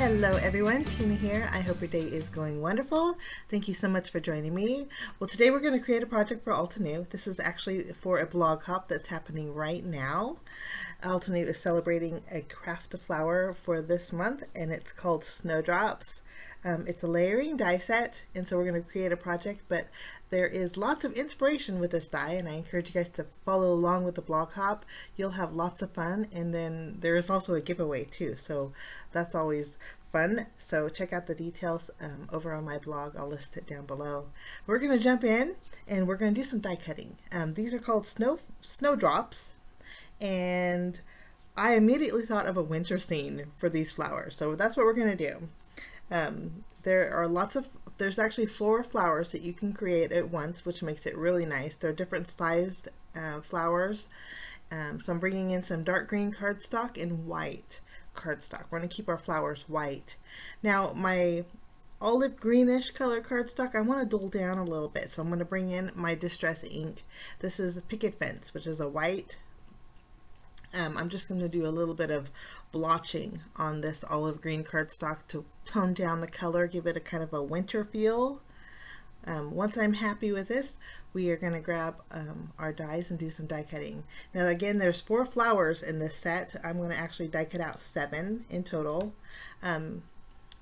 Hello everyone, Tina here. I hope your day is going wonderful. Thank you so much for joining me. Well, today we're going to create a project for Altenew. This is actually for a blog hop that's happening right now. Altenew is celebrating a craft flower for this month, and it's called Snowdrops. It's a layering die set, and so we're going to create a project, but there is lots of inspiration with this die, and I encourage you guys to follow along with the blog hop. You'll have lots of fun, and then there is also a giveaway too, so that's always fun. So check out the details over on my blog. I'll list it down below. We're going to jump in, and we're going to do some die cutting. These are called snowdrops, and I immediately thought of a winter scene for these flowers, so that's what we're going to do. There's actually 4 flowers that you can create at once, which makes it really nice. They're different sized flowers. So I'm bringing in some dark green cardstock and white cardstock. We're going to keep our flowers white. Now my olive greenish color cardstock, I want to dull down a little bit. So I'm going to bring in my distress ink. This is Picket Fence, which is a white. I'm just going to do a little bit of blotching on this olive green cardstock to tone down the color, give it a kind of a winter feel. Once I'm happy with this, we are going to grab our dies and do some die cutting. Now again, there's 4 flowers in this set. I'm going to actually die cut out 7 in total. And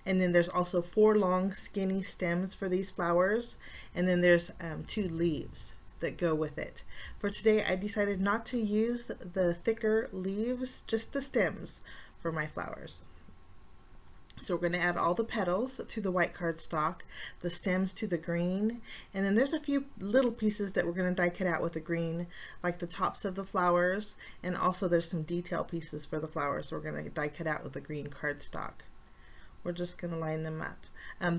then there's also 4 long skinny stems for these flowers, and then there's 2 leaves that go with it. For today, I decided not to use the thicker leaves, just the stems for my flowers. So we're going to add all the petals to the white cardstock, the stems to the green, and then there's a few little pieces that we're going to die cut out with the green, like the tops of the flowers, and also there's some detail pieces for the flowers, so we're going to die cut out with the green cardstock. We're just going to line them up.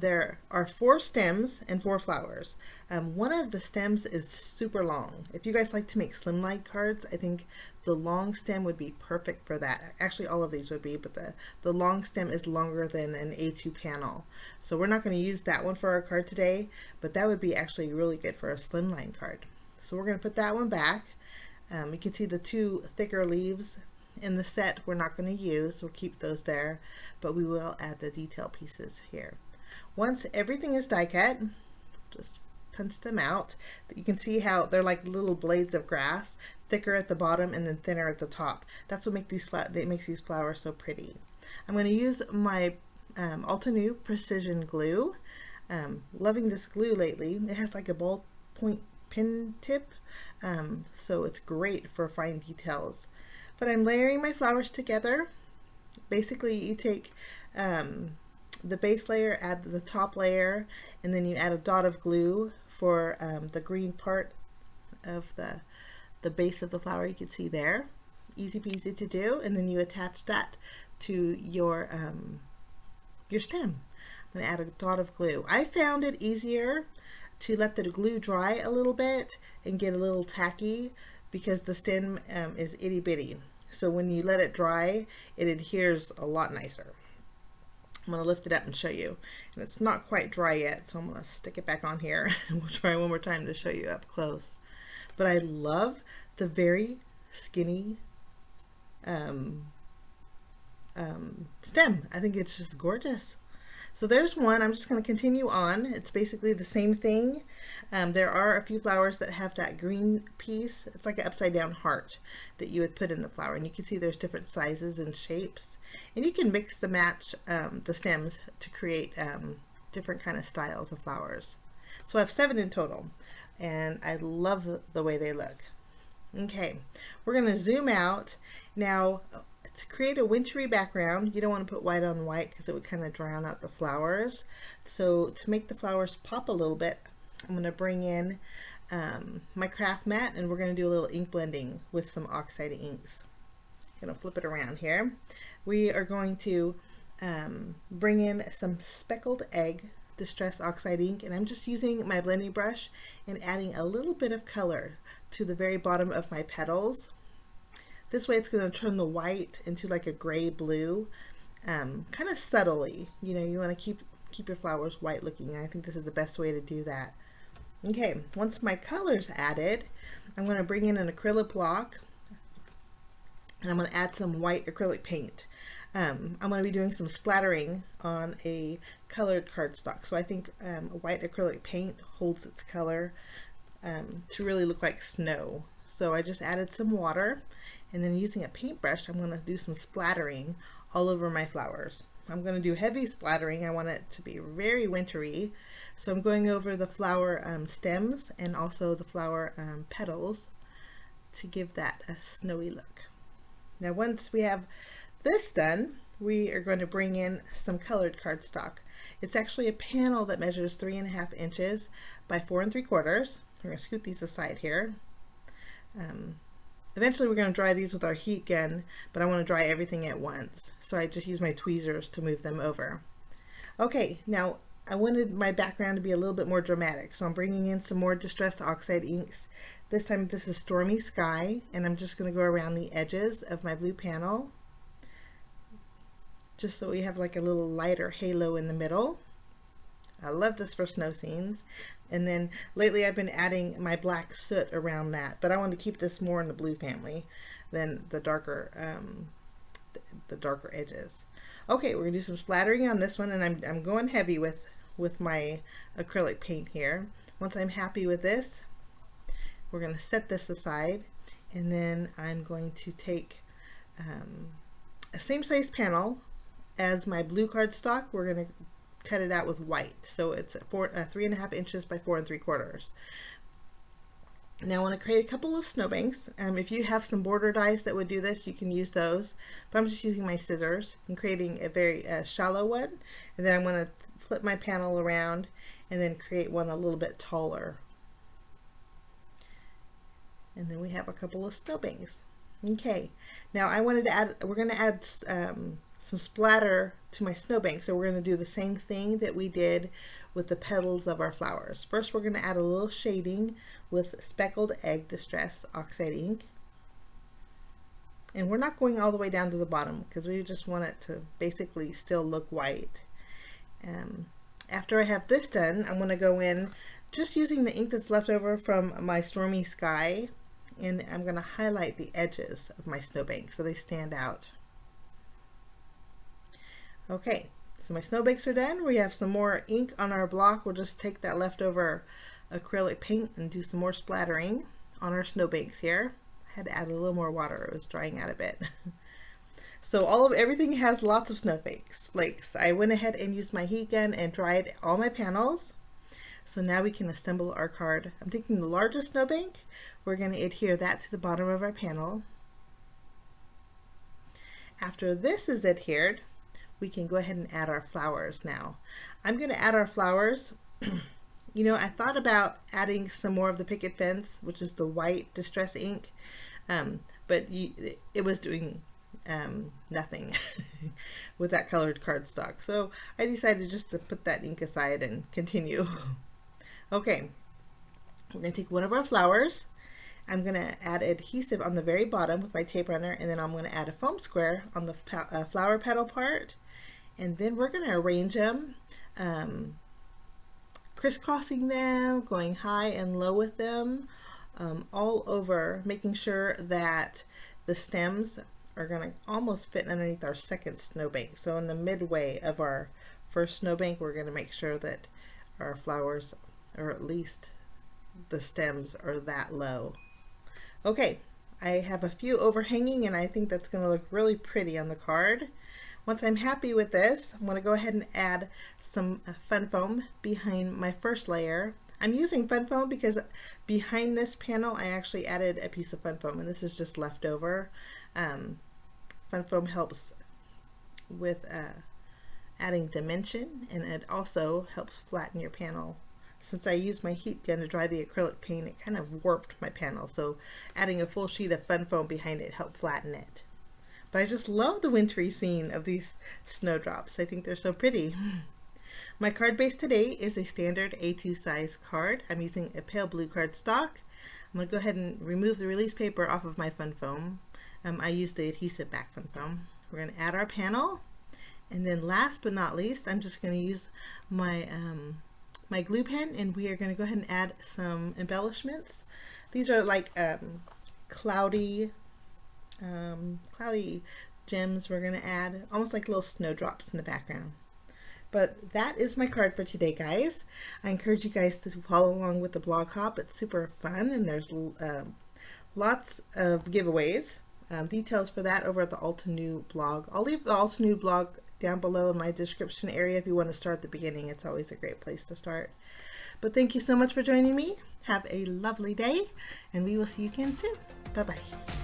There are 4 stems and 4 flowers. One of the stems is super long. If you guys like to make slimline cards, I think the long stem would be perfect for that. Actually, all of these would be, but the long stem is longer than an A2 panel. So we're not going to use that one for our card today, but that would be actually really good for a slimline card. So we're going to put that one back. You can see the 2 thicker leaves in the set we're not going to use. We'll keep those there, but we will add the detail pieces here. Once everything is die cut, just punch them out. You can see how they're like little blades of grass, thicker at the bottom and then thinner at the top. That's what makes these flowers so pretty. I'm going to use my Altenew Precision Glue. Loving this glue lately. It has like a ballpoint pen tip, so it's great for fine details. But I'm layering my flowers together. Basically, you take the base layer, add the top layer, and then you add a dot of glue for the green part of the base of the flower. You can see there. Easy peasy to do. And then you attach that to your stem. I'm going to add a dot of glue. I found it easier to let the glue dry a little bit and get a little tacky because the stem is itty bitty. So when you let it dry, it adheres a lot nicer. I'm going to lift it up and show you. And it's not quite dry yet, so I'm going to stick it back on here. And we'll try one more time to show you up close. But I love the very skinny stem. I think it's just gorgeous. So there's one. I'm just going to continue on. It's basically the same thing. There are a few flowers that have that green piece. It's like an upside down heart that you would put in the flower. And you can see there's different sizes and shapes. And you can mix and match the stems to create different kind of styles of flowers. So I have 7 in total. And I love the way they look. Okay, we're going to zoom out. Now, to create a wintry background, you don't want to put white on white because it would kind of drown out the flowers. So to make the flowers pop a little bit, I'm going to bring in my craft mat, and we're going to do a little ink blending with some oxide inks. I'm going to flip it around here. We are going to bring in some speckled egg distress oxide ink, and I'm just using my blending brush and adding a little bit of color to the very bottom of my petals. This way it's going to turn the white into like a gray blue, kind of subtly. You know, you want to keep your flowers white looking. I think this is the best way to do that. Okay, once my color's added, I'm going to bring in an acrylic block, and I'm going to add some white acrylic paint. I'm going to be doing some splattering on a colored cardstock. So I think white acrylic paint holds its color to really look like snow. So I just added some water, and then using a paintbrush, I'm going to do some splattering all over my flowers. I'm going to do heavy splattering. I want it to be very wintry. So I'm going over the flower stems and also the flower petals to give that a snowy look. Now once we have this done, we are going to bring in some colored cardstock. It's actually a panel that measures 3.5 inches by 4 3/4. We're going to scoot these aside here. Eventually we're going to dry these with our heat gun, but I want to dry everything at once. So I just use my tweezers to move them over. Okay, now I wanted my background to be a little bit more dramatic, so I'm bringing in some more distressed oxide inks. This time this is Stormy Sky, and I'm just going to go around the edges of my blue panel, just so we have like a little lighter halo in the middle. I love this for snow scenes. And then lately I've been adding my black soot around that, but I want to keep this more in the blue family than the darker edges. Okay, we're gonna do some splattering on this one, and I'm going heavy with my acrylic paint here. Once I'm happy with this, we're gonna set this aside, and then I'm going to take a same size panel as my blue cardstock. We're gonna cut it out with white, so it's 3.5 inches by 4 3/4. Now I want to create a couple of snowbanks. If you have some border dies that would do this, you can use those, but I'm just using my scissors and creating a very shallow one, and then I'm going to flip my panel around and then create one a little bit taller, and then we have a couple of snowbanks. Okay, now I wanted to add, we're going to add some splatter to my snowbank, so we're going to do the same thing that we did with the petals of our flowers. First we're going to add a little shading with speckled egg distress oxide ink, and we're not going all the way down to the bottom because we just want it to basically still look white. After I have this done, I'm going to go in just using the ink that's left over from my Stormy Sky, and I'm going to highlight the edges of my snowbank so they stand out. Okay, so my snowbanks are done. We have some more ink on our block. We'll just take that leftover acrylic paint and do some more splattering on our snowbanks here. I had to add a little more water. It was drying out a bit. So everything has lots of snowflakes. I went ahead and used my heat gun and dried all my panels. So now we can assemble our card. I'm taking the largest snowbank. We're going to adhere that to the bottom of our panel. After this is adhered, we can go ahead and add our flowers now. I'm going to add our flowers. You know, I thought about adding some more of the picket fence, which is the white distress ink, but it was doing nothing with that colored cardstock. So I decided just to put that ink aside and continue. Okay, we're going to take one of our flowers. I'm going to add adhesive on the very bottom with my tape runner, and then I'm going to add a foam square on the flower petal part. And then we're going to arrange them, crisscrossing them, going high and low with them, all over, making sure that the stems are going to almost fit underneath our second snowbank. So in the midway of our first snowbank, we're going to make sure that our flowers, or at least the stems, are that low. Okay, I have a few overhanging, and I think that's going to look really pretty on the card. Once I'm happy with this, I'm going to go ahead and add some fun foam behind my first layer. I'm using fun foam because behind this panel I actually added a piece of fun foam, and this is just left over. Fun foam helps with adding dimension, and it also helps flatten your panel. Since I used my heat gun to dry the acrylic paint, it kind of warped my panel, so adding a full sheet of fun foam behind it helped flatten it. But I just love the wintry scene of these snowdrops. I think they're so pretty. My card base today is a standard A2 size card. I'm using a pale blue cardstock. I'm going to go ahead and remove the release paper off of my fun foam. I used the adhesive back fun foam. We're going to add our panel, and then last but not least, I'm just going to use my my glue pen, and we are going to go ahead and add some embellishments. These are like cloudy gems we're going to add, almost like little snowdrops in the background. But that is my card for today, guys. I encourage you guys to follow along with the blog hop. It's super fun, and there's lots of giveaways. Details for that over at the Altenew blog. I'll leave the Altenew blog down below in my description area if you want to start at the beginning. It's always a great place to start. But thank you so much for joining me. Have a lovely day, and we will see you again soon. Bye-bye.